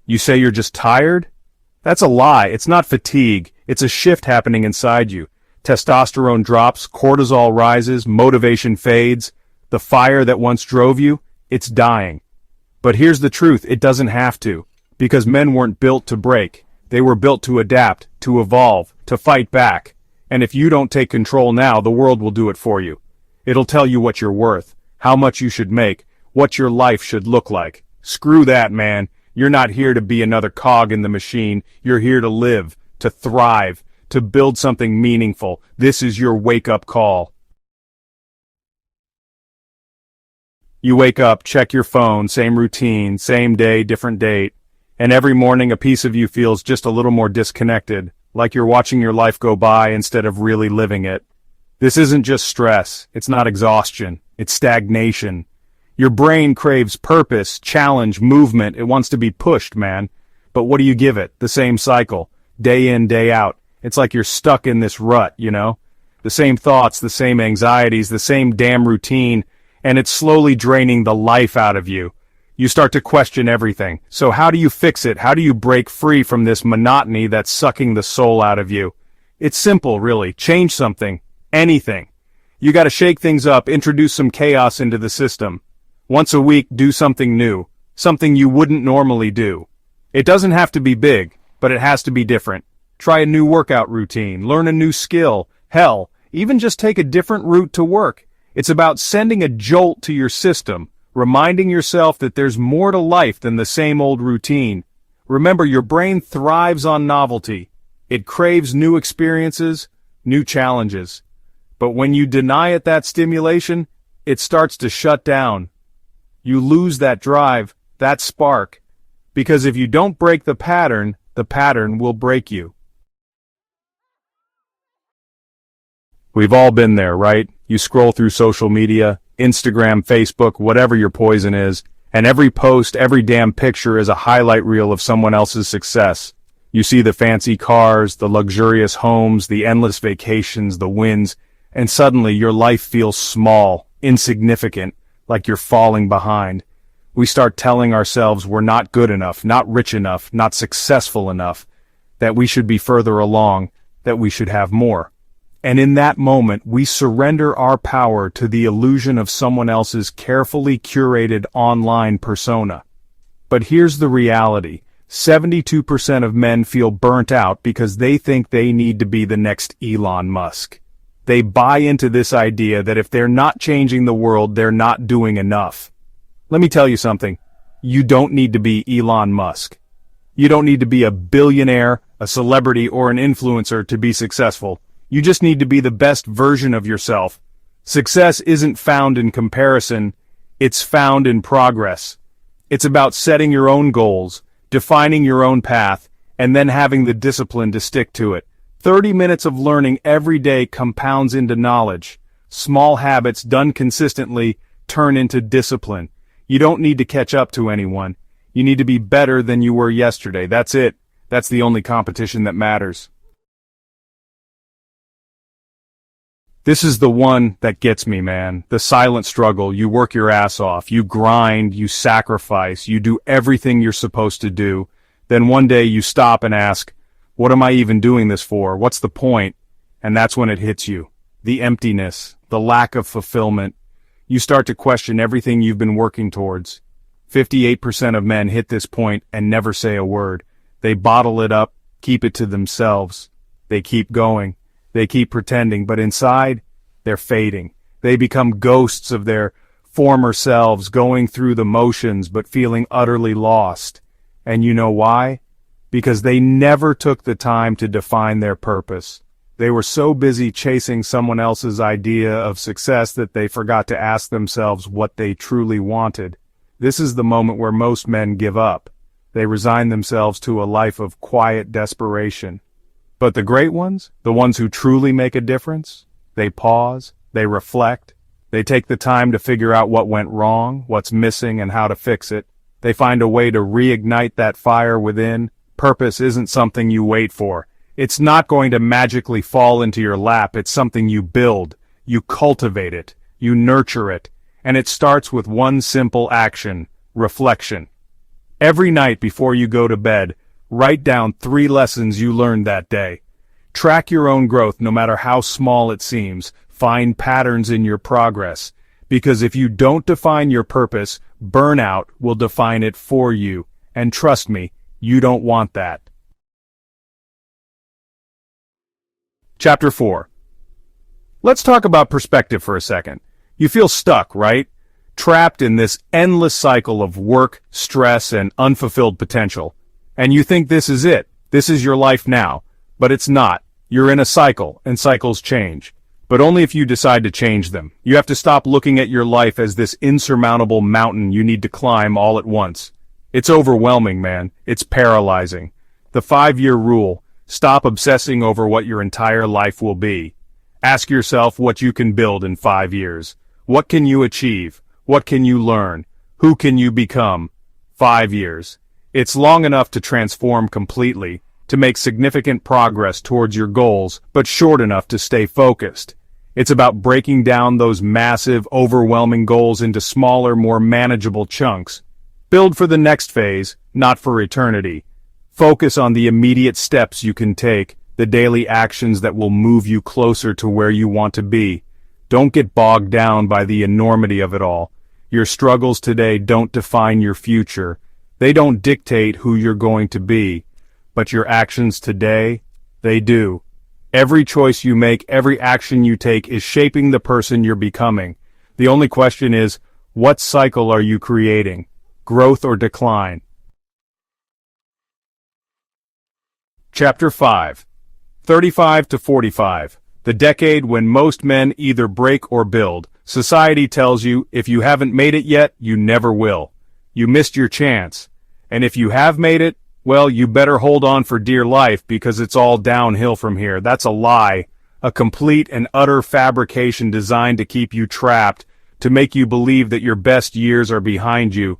You say you're just tired? That's a lie. It's not fatigue. It's a shift happening inside you. Testosterone drops, cortisol rises, motivation fades. The fire that once drove you, it's dying. But here's the truth, it doesn't have to. Because men weren't built to break. They were built to adapt, to evolve, to fight back. And if you don't take control now, the world will do it for you. It'll tell you what you're worth, how much you should make, what your life should look like. Screw that, man. You're not here to be another cog in the machine. You're here to live, to thrive, to build something meaningful. This is your wake-up call. You wake up, check your phone, same routine, same day, different date. And every morning a piece of you feels just a little more disconnected, like you're watching your life go by instead of really living it. This isn't just stress, it's not exhaustion, it's stagnation. Your brain craves purpose, challenge, movement, it wants to be pushed, man. But what do you give it? The same cycle, day in, day out. It's like you're stuck in this rut, you know? The same thoughts, the same anxieties, the same damn routine, and it's slowly draining the life out of you. You start to question everything. So how do you fix it? How do you break free from this monotony that's sucking the soul out of you? It's simple, really. Change something. Anything. You gotta shake things up, introduce some chaos into the system. Once a week, do something new. Something you wouldn't normally do. It doesn't have to be big, but it has to be different. Try a new workout routine, learn a new skill. Hell, even just take a different route to work. It's about sending a jolt to your system, reminding yourself that there's more to life than the same old routine. Remember, your brain thrives on novelty. It craves new experiences, new challenges. But when you deny it that stimulation, it starts to shut down. You lose that drive, that spark. Because if you don't break the pattern will break you. We've all been there, right? You scroll through social media, Instagram, Facebook, whatever your poison is, and every post, every damn picture is a highlight reel of someone else's success. You see the fancy cars, the luxurious homes, the endless vacations, the wins, and suddenly your life feels small, insignificant, like you're falling behind. We start telling ourselves we're not good enough, not rich enough, not successful enough, that we should be further along, that we should have more. And in that moment, we surrender our power to the illusion of someone else's carefully curated online persona. But here's the reality. 72% of men feel burnt out because they think they need to be the next Elon Musk. They buy into this idea that if they're not changing the world, they're not doing enough. Let me tell you something. You don't need to be Elon Musk. You don't need to be a billionaire, a celebrity, or an influencer to be successful. You just need to be the best version of yourself. Success isn't found in comparison, it's found in progress. It's about setting your own goals, defining your own path, and then having the discipline to stick to it. 30 minutes of learning every day compounds into knowledge. Small habits done consistently turn into discipline. You don't need to catch up to anyone. You need to be better than you were yesterday. That's it. That's the only competition that matters. This is the one that gets me, man. The silent struggle. You work your ass off. You grind, you sacrifice, you do everything you're supposed to do. Then one day you stop and ask, what am I even doing this for? What's the point? And that's when it hits you. The emptiness, the lack of fulfillment. You start to question everything you've been working towards. 58% of men hit this point and never say a word. They bottle it up, keep it to themselves. They keep going. They keep pretending, but inside, they're fading. They become ghosts of their former selves, going through the motions but feeling utterly lost. And you know why? Because they never took the time to define their purpose. They were so busy chasing someone else's idea of success that they forgot to ask themselves what they truly wanted. This is the moment where most men give up. They resign themselves to a life of quiet desperation. But the great ones, the ones who truly make a difference, they pause, they reflect, they take the time to figure out what went wrong, what's missing, and how to fix it. They find a way to reignite that fire within. Purpose isn't something you wait for. It's not going to magically fall into your lap. It's something you build, you cultivate it, you nurture it, and it starts with one simple action, reflection. Every night before you go to bed, write down 3 lessons you learned that day. Track your own growth no matter how small it seems. Find patterns in your progress. Because if you don't define your purpose, burnout will define it for you. And trust me, you don't want that. Chapter 4. Let's talk about perspective for a second. You feel stuck, right? Trapped in this endless cycle of work, stress, and unfulfilled potential. And you think this is it. This is your life now. But it's not. You're in a cycle, and cycles change. But only if you decide to change them. You have to stop looking at your life as this insurmountable mountain you need to climb all at once. It's overwhelming, man. It's paralyzing. The 5-year rule. Stop obsessing over what your entire life will be. Ask yourself what you can build in 5 years. What can you achieve? What can you learn? Who can you become? 5 years. It's long enough to transform completely, to make significant progress towards your goals, but short enough to stay focused. It's about breaking down those massive, overwhelming goals into smaller, more manageable chunks. Build for the next phase, not for eternity. Focus on the immediate steps you can take, the daily actions that will move you closer to where you want to be. Don't get bogged down by the enormity of it all. Your struggles today don't define your future. They don't dictate who you're going to be. But your actions today, they do. Every choice you make, every action you take is shaping the person you're becoming. The only question is, what cycle are you creating? Growth or decline? Chapter 5. 35 to 45. The decade when most men either break or build. Society tells you, if you haven't made it yet, you never will. You missed your chance. And if you have made it, well, you better hold on for dear life because it's all downhill from here. That's a lie. A complete and utter fabrication designed to keep you trapped, to make you believe that your best years are behind you.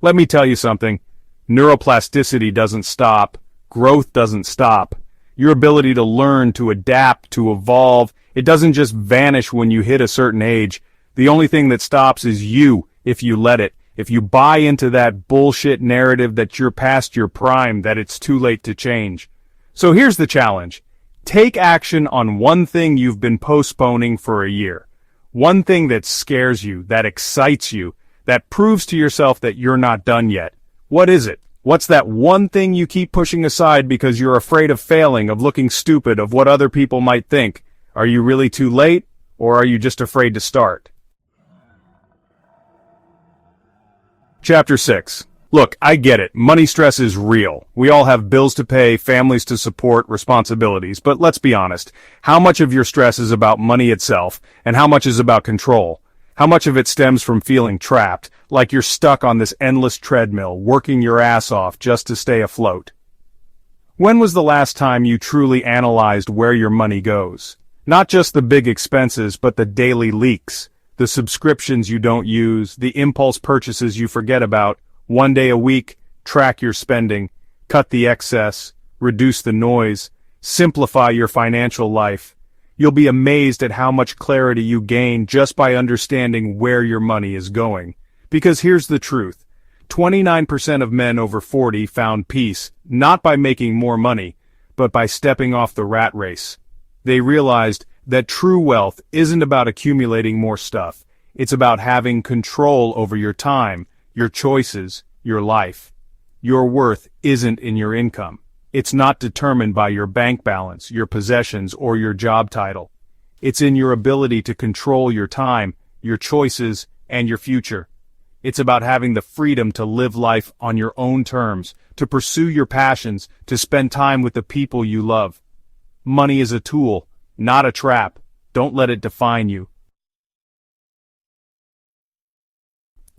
Let me tell you something. Neuroplasticity doesn't stop. Growth doesn't stop. Your ability to learn, to adapt, to evolve, it doesn't just vanish when you hit a certain age. The only thing that stops is you, if you let it. If you buy into that bullshit narrative that you're past your prime, that it's too late to change. So here's the challenge. Take action on one thing you've been postponing for a year. One thing that scares you, that excites you, that proves to yourself that you're not done yet. What is it? What's that one thing you keep pushing aside because you're afraid of failing, of looking stupid, of what other people might think? Are you really too late, or are you just afraid to start? Chapter 6. Look, I get it. Money stress is real. We all have bills to pay, families to support, responsibilities. But let's be honest. How much of your stress is about money itself, and how much is about control? How much of it stems from feeling trapped, like you're stuck on this endless treadmill, working your ass off just to stay afloat? When was the last time you truly analyzed where your money goes? Not just the big expenses, but the daily leaks, the subscriptions you don't use, the impulse purchases you forget about. One day a week, track your spending, cut the excess, reduce the noise, simplify your financial life. You'll be amazed at how much clarity you gain just by understanding where your money is going. Because here's the truth. 29% of men over 40 found peace, not by making more money, but by stepping off the rat race. They realized that true wealth isn't about accumulating more stuff. It's about having control over your time, your choices, your life. Your worth isn't in your income. It's not determined by your bank balance, your possessions, or your job title. It's in your ability to control your time, your choices, and your future. It's about having the freedom to live life on your own terms, to pursue your passions, to spend time with the people you love. Money is a tool, not a trap. Don't let it define you.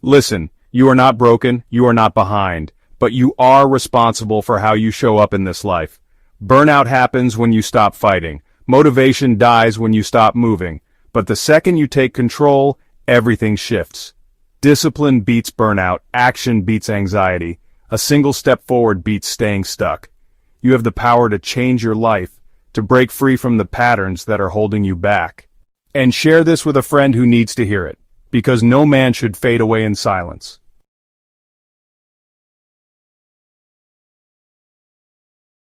Listen, you are not broken, you are not behind. But you are responsible for how you show up in this life. Burnout happens when you stop fighting. Motivation dies when you stop moving. But the second you take control, everything shifts. Discipline beats burnout. Action beats anxiety. A single step forward beats staying stuck. You have the power to change your life, to break free from the patterns that are holding you back. And share this with a friend who needs to hear it, because no man should fade away in silence.